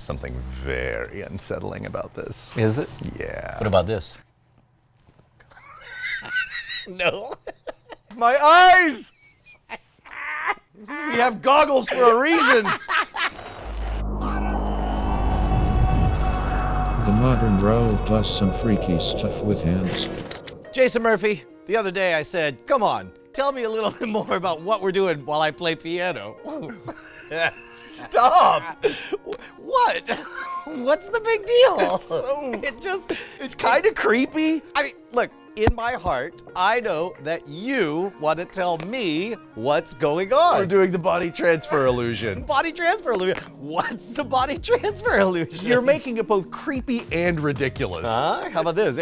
something very unsettling about this. Is it? Yeah. What about this? No. My eyes! We have goggles for a reason. The modern road does some freaky stuff with hands. Jason Murphy, the other day I said, come on, tell me a little bit more about what we're doing while I play piano. Stop! What? What's the big deal? It's kind of creepy. I mean, look, in my heart, I know that you want to tell me what's going on. We're doing the body transfer illusion. Body transfer illusion. What's the body transfer illusion? You're making it both creepy and ridiculous. How about this?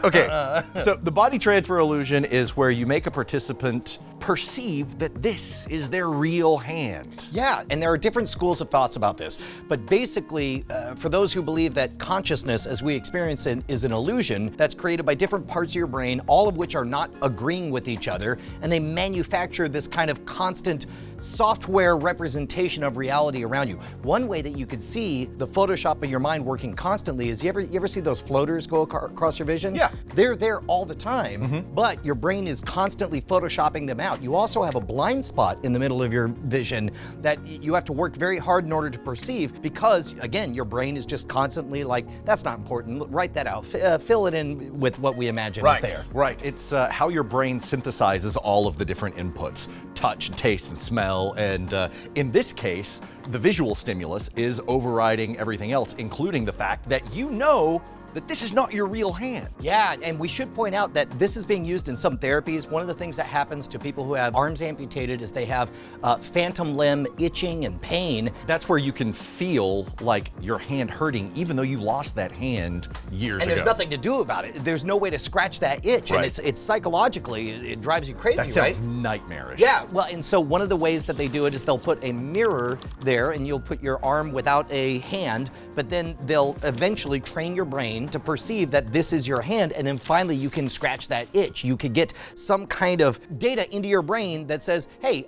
Okay, so the body transfer illusion is where you make a participant perceive that this is their real hand. Yeah, and there are different schools of thoughts about this. But basically, for those who believe that consciousness as we experience it is an illusion that's created by different parts of your brain, all of which are not agreeing with each other, and they manufacture this kind of constant software representation of reality around you. One way that you could see the Photoshop of your mind working constantly is you ever see those floaters go across your vision? Yeah. They're there all the time, but your brain is constantly Photoshopping them out. You also have a blind spot in the middle of your vision that you have to work very hard in order to perceive because, again, your brain is just constantly like, that's not important, write that out, fill it in with what we imagine is there. Right, it's how your brain synthesizes all of the different inputs, touch, and taste, and smell, and in this case, the visual stimulus is overriding everything else, including the fact that you know that this is not your real hand. Yeah, and we should point out that this is being used in some therapies. One of the things that happens to people who have arms amputated is they have phantom limb itching and pain. That's where you can feel like your hand hurting, even though you lost that hand years ago. And there's nothing to do about it. There's no way to scratch that itch, Right. and it's psychologically, it drives you crazy, That right? sounds nightmarish. Yeah, well, and so one of the ways that they do it is they'll put a mirror there and you'll put your arm without a hand, but then they'll eventually train your brain to perceive that this is your hand, and then finally you can scratch that itch. You could get some kind of data into your brain that says, hey,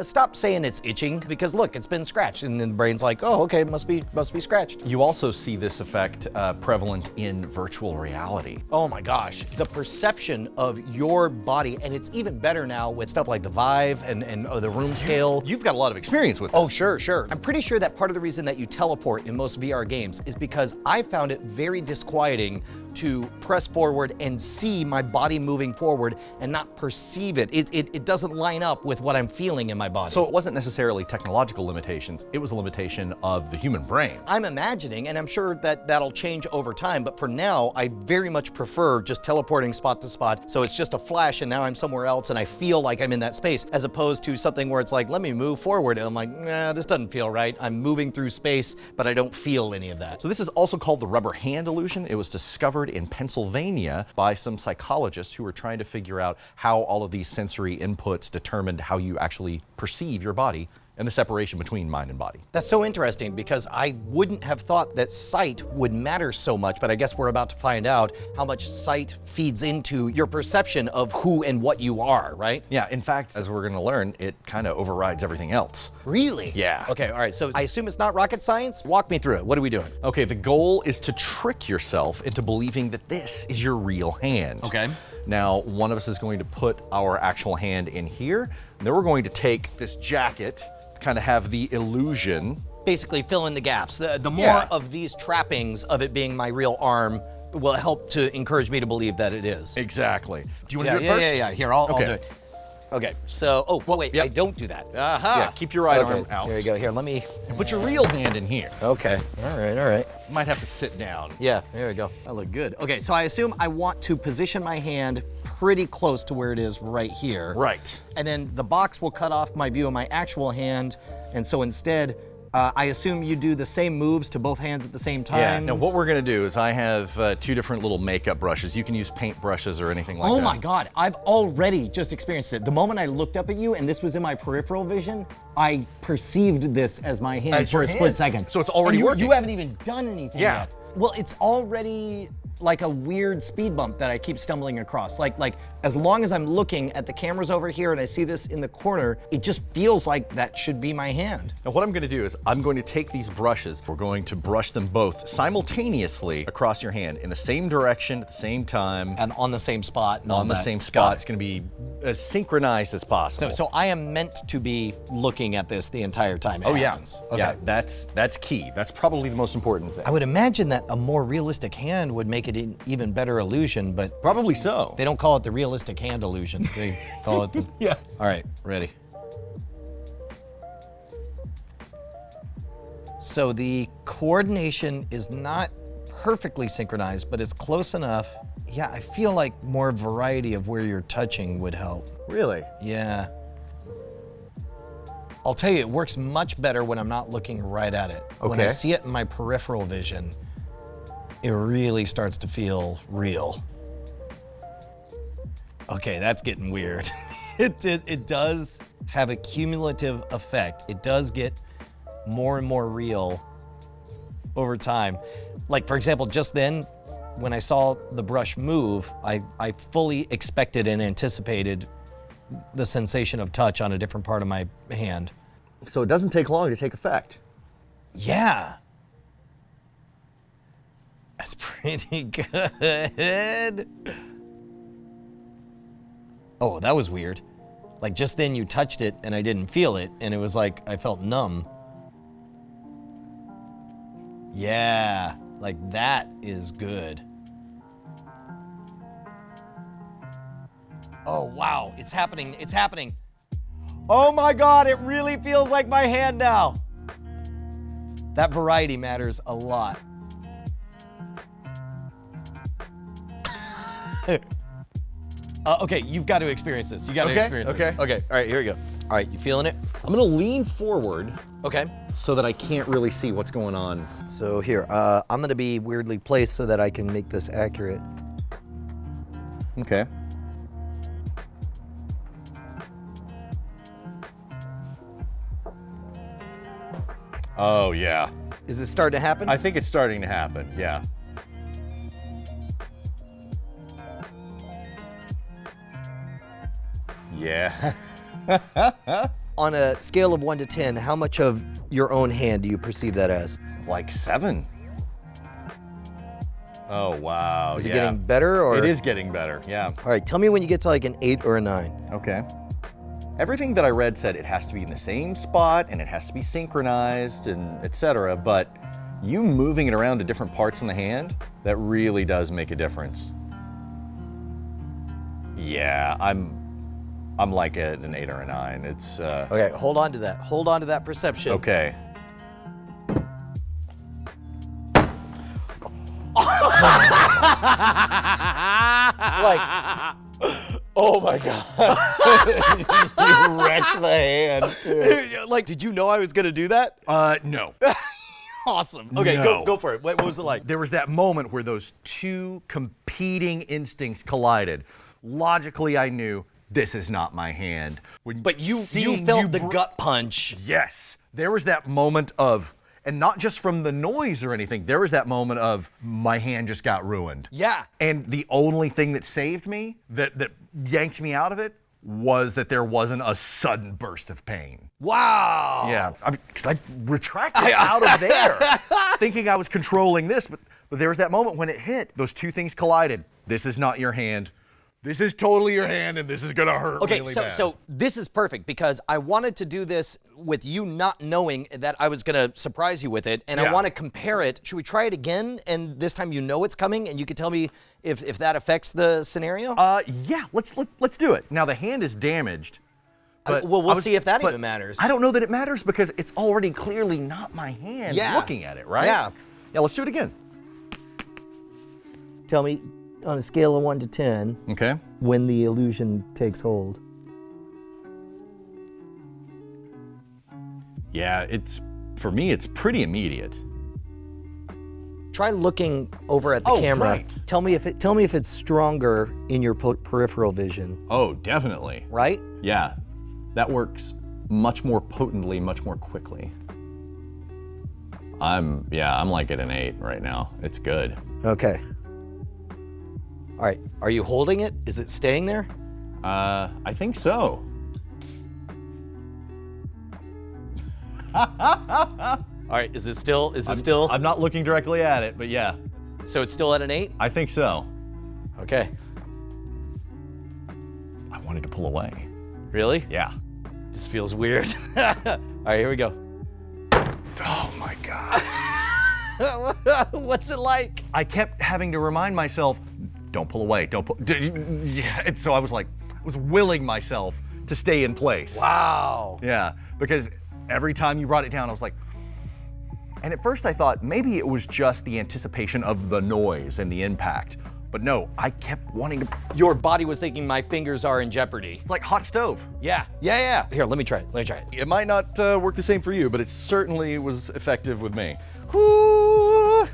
stop saying it's itching because look, it's been scratched. And then the brain's like, oh, okay, must be scratched. You also see this effect prevalent in virtual reality. Oh my gosh, the perception of your body, and it's even better now with stuff like the Vive and the room scale. You've got a lot of experience with Oh, this. sure. I'm pretty sure that part of the reason that you teleport in most VR games is because I found it very disquieting to press forward and see my body moving forward and not perceive it. It doesn't line up with what I'm feeling in my body. So it wasn't necessarily technological limitations, it was a limitation of the human brain. I'm imagining, and I'm sure that that'll change over time, but for now, I very much prefer just teleporting spot to spot. So it's just a flash and now I'm somewhere else and I feel like I'm in that space, as opposed to something where it's like, let me move forward. And I'm like, nah, this doesn't feel right. I'm moving through space, but I don't feel any of that. So this is also called the rubber hand illusion. It was discovered in Pennsylvania by some psychologists who were trying to figure out how all of these sensory inputs determined how you actually perceive your body and the separation between mind and body. That's so interesting because I wouldn't have thought that sight would matter so much, but I guess we're about to find out how much sight feeds into your perception of who and what you are, right? Yeah, in fact, as we're gonna learn, it kind of overrides everything else. Really? Yeah. Okay, all right, so I assume it's not rocket science? Walk me through it. What are we doing? Okay, the goal is to trick yourself into believing that this is your real hand. Okay. Now, one of us is going to put our actual hand in here, and then we're going to take this jacket, kind of have the illusion. Basically fill in the gaps. The more Yeah. of these trappings of it being my real arm will help to encourage me to believe that it is. Exactly. Do you want to do it Yeah, first? yeah. Here, I'll Okay. do it. Okay, so, oh, well, wait, Yep. I don't do that. Aha! Yeah, keep your right Okay, arm out. There you go, here, let me, And put your real hand in here. okay, all right. You might have to sit down. Yeah, there we go, that looked good. Okay, so I assume I want to position my hand pretty close to where it is right here. Right. And then the box will cut off my view of my actual hand, and so instead, I assume you do the same moves to both hands at the same time. Yeah, now what we're gonna do is I have two different little makeup brushes. You can use paint brushes or anything like that. Oh my God, I've already just experienced it. The moment I looked up at you and this was in my peripheral vision, I perceived this as my hand As for your a split hand. second. So it's already And you, working. You haven't even done anything Yeah. yet. Well, it's already like a weird speed bump that I keep stumbling across. Like As long as I'm looking at the cameras over here and I see this in the corner, it just feels like that should be my hand. Now what I'm going to do is I'm going to take these brushes. We're going to brush them both simultaneously across your hand in the same direction at the same time. And on the same spot. And On the same spot. It's going to be as synchronized as possible. So I am meant to be looking at this the entire time it happens. Yeah. Yeah, that's key. That's probably the most important thing. I would imagine that a more realistic hand would make it an even better illusion, but Probably so. they don't call it the realistic hand illusion. They call it the... Yeah. All right, ready. So the coordination is not perfectly synchronized, but it's close enough. Yeah, I feel like more variety of where you're touching would help. Really? Yeah. I'll tell you, it works much better when I'm not looking right at it. When I Okay. see it in my peripheral vision, it really starts to feel real. Okay, that's getting weird. It does have a cumulative effect. It does get more and more real over time. Like, for example, just then, when I saw the brush move, I fully expected and anticipated the sensation of touch on a different part of my hand. So it doesn't take long to take effect. Yeah. That's pretty good. Oh, that was weird. Like just then you touched it and I didn't feel it, and it was like I felt numb. Yeah, like that is good. Oh, wow, it's happening, it's happening. Oh my God, it really feels like my hand now. That variety matters a lot. Okay, you've got to experience this. You got to experience this. Okay, all right, here we go. All right, you feeling it? I'm gonna lean forward Okay. so that I can't really see what's going on. So here, I'm gonna be weirdly placed so that I can make this accurate. Okay. Oh, yeah. Is this starting to happen? I think it's starting to happen, yeah. Yeah. On a scale of 1 to 10, how much of your own hand do you perceive that as? Like 7. Oh, wow. Is it yeah. getting better or? It is getting better, yeah. All right, tell me when you get to like an 8 or a 9. Okay. Everything that I read said it has to be in the same spot and it has to be synchronized and etc. But you moving it around to different parts in the hand, that really does make a difference. Yeah, I'm like at an 8 or a 9. It's Okay, hold on to that. Hold on to that perception. okay. It's like, oh my God. You wrecked the hand, too. Like, did you know I was gonna do that? No. Awesome. Okay, No. go for it. What was it like? There was that moment where those two competing instincts collided. Logically, I knew this is not my hand. But you Seeing felt you the br- gut punch. Yes. There was that moment of, and not just from the noise or anything, there was that moment of my hand just got ruined. Yeah. And the only thing that saved me, that yanked me out of it, was that there wasn't a sudden burst of pain. Wow. Yeah, because I retracted out of there, thinking I was controlling this, but there was that moment when it hit. Those two things collided. This is not your hand. This is totally your hand, and this is gonna hurt Okay, really so bad. so this is perfect because I wanted to do this with you not knowing that I was gonna surprise you with it, and I Yeah. want to compare it. Should we try it again? And this time you know it's coming, and you can tell me if that affects the scenario. Yeah, let's do it. Now the hand is damaged. But well, we'll I was- see if that but even matters. I don't know that it matters because it's already clearly not my hand Yeah. looking at it, right? Yeah. Yeah, let's do it again. Tell me on a scale of 1 to 10 Okay. when the illusion takes hold. Yeah, for me, it's pretty immediate. Try looking over at the Oh, camera. right. Tell me if it's stronger in your peripheral vision, Oh, definitely. right? Yeah, that works much more potently, much more quickly. I'm like at an 8 right now. It's good. Okay. All right, are you holding it? Is it staying there? I think so. All right, is it still? I'm not looking directly at it, but yeah. So it's still at an 8? I think so. Okay. I wanted to pull away. Really? Yeah. This feels weird. All right, here we go. Oh my God. What's it like? I kept having to remind myself, don't pull away, don't pull. Yeah, and so I was willing myself to stay in place. Wow. Yeah, because every time you brought it down, I was like, and at first I thought maybe it was just the anticipation of the noise and the impact. But no, I kept wanting to. Your body was thinking my fingers are in jeopardy. It's like hot stove. Yeah. Here, let me try it. It might not work the same for you, but it certainly was effective with me. Whew.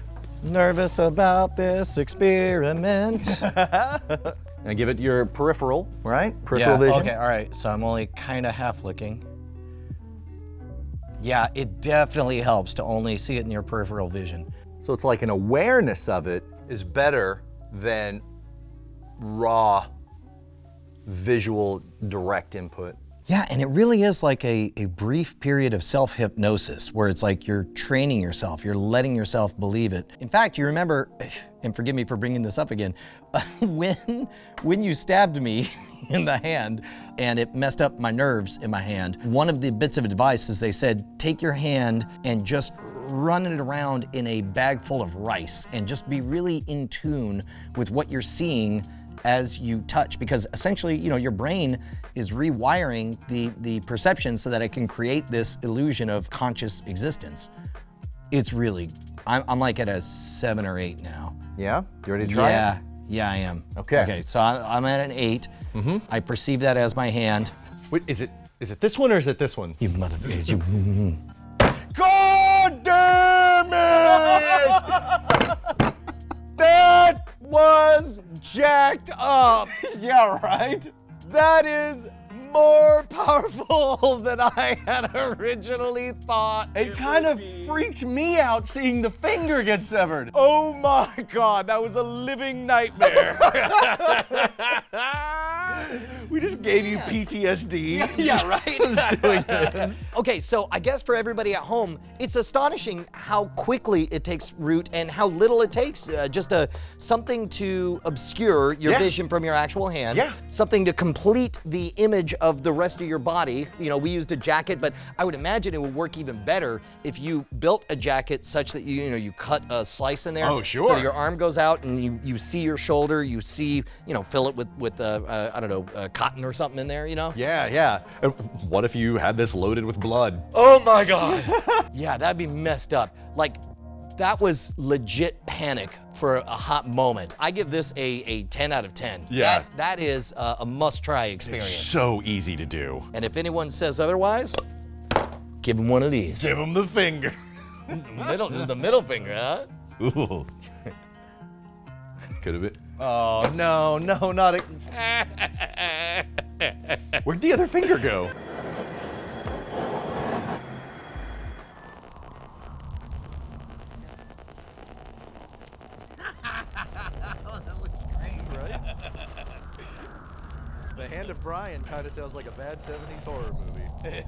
Nervous about this experiment. And give it your peripheral, right? Peripheral vision. Okay, all right. So I'm only kind of half looking. Yeah, it definitely helps to only see it in your peripheral vision. So it's like an awareness of it is better than raw visual direct input. Yeah, and it really is like a brief period of self-hypnosis where it's like you're training yourself, you're letting yourself believe it. In fact, you remember, and forgive me for bringing this up again, when you stabbed me in the hand and it messed up my nerves in my hand, one of the bits of advice is they said, take your hand and just run it around in a bag full of rice and just be really in tune with what you're seeing as you touch, because essentially, your brain is rewiring the perception so that it can create this illusion of conscious existence. It's really, I'm like at a 7 or 8 now. Yeah? You ready to try it? Yeah, I am. Okay. So I'm at an 8. Mm-hmm. I perceive that as my hand. Wait, is it this one or is it this one? You mother bitch. God damn it! That was jacked up. Yeah, right? That is more powerful than I had originally thought. It kind of freaked me out seeing the finger get severed. Oh my God, that was a living nightmare. We just gave you PTSD. Yeah, right? Just doing this. Okay, so I guess for everybody at home, it's astonishing how quickly it takes root and how little it takes. Just something to obscure your vision from your actual hand. Yeah. Something to complete the image of the rest of your body. We used a jacket, but I would imagine it would work even better if you built a jacket such that you cut a slice in there. Oh, sure. So your arm goes out and you see your shoulder, you see, fill it with I don't know, cotton or something in there, Yeah. What if you had this loaded with blood? Oh my God. Yeah, that'd be messed up. Like, that was legit panic for a hot moment. I give this a 10 out of 10. Yeah. That is a must-try experience. So easy to do. And if anyone says otherwise, give them one of these. Give him the finger. This is the middle finger, huh? Ooh. Could have been. Oh, no, not it. Where'd the other finger go? That looks great, right? The Hand of Brian kind of sounds like a bad 70s horror movie.